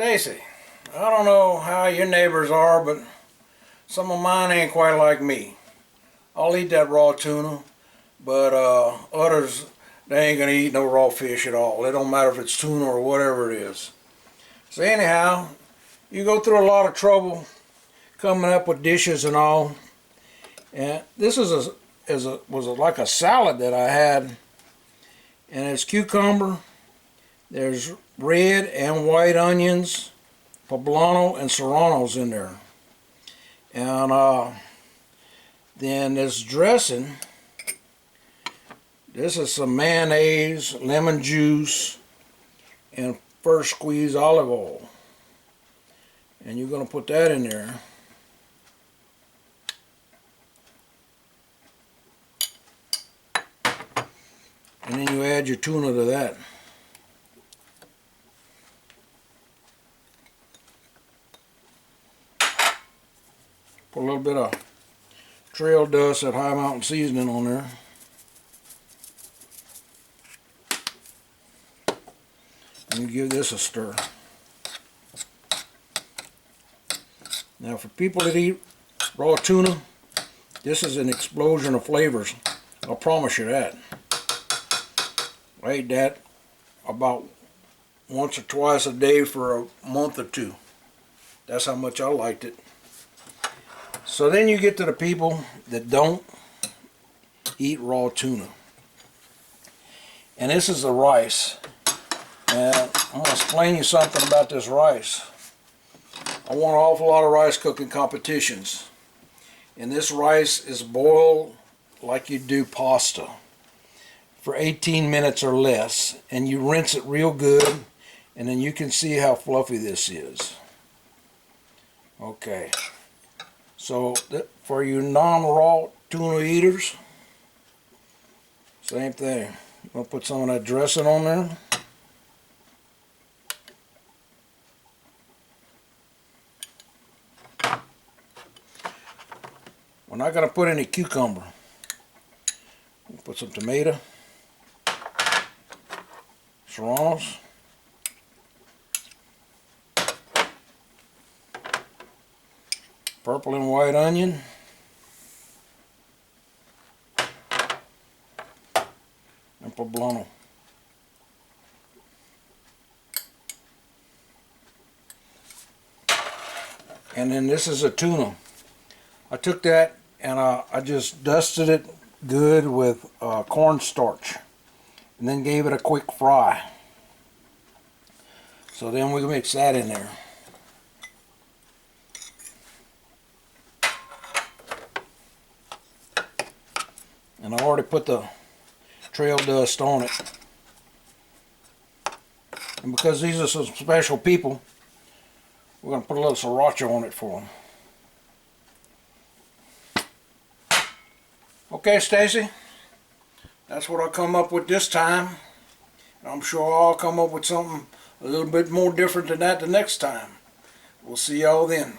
Stacy, I don't know how your neighbors are, but some of mine ain't quite like me. I'll eat that raw tuna, but others, they ain't gonna eat no raw fish at all. It don't matter if it's tuna or whatever it is. So anyhow, you go through a lot of trouble coming up with dishes and all. And this was like a salad that I had, and it's cucumber. There's red and white onions, poblano and serranos in there. And then this dressing, this is some mayonnaise, lemon juice, and first squeeze olive oil. And you're going to put that in there. And then you add your tuna to that. Put a little bit of trail dust, that High Mountain seasoning on there. And you give this a stir. Now for people that eat raw tuna, this is an explosion of flavors. I'll promise you that. I ate that about once or twice a day for a month or two. That's how much I liked it. So then you get to the people that don't eat raw tuna. And this is the rice. And I'm going to explain you something about this rice. I won an awful lot of rice cooking competitions. And this rice is boiled like you do pasta for 18 minutes or less. And you rinse it real good. And then you can see how fluffy this is. Okay. So for you non-raw tuna eaters, same thing. I'm going to put some of that dressing on there. We're not going to put any cucumber. We'll put some tomato, serranos, purple and white onion, and poblano. And then this is a tuna. I took that and I just dusted it good with cornstarch and then gave it a quick fry. So then we mix that in there. And I already put the trail dust on it. And because these are some special people, we're going to put a little sriracha on it for them. Okay, Stacy, that's what I come up with this time. I'm sure I'll come up with something a little bit more different than that the next time. We'll see y'all then.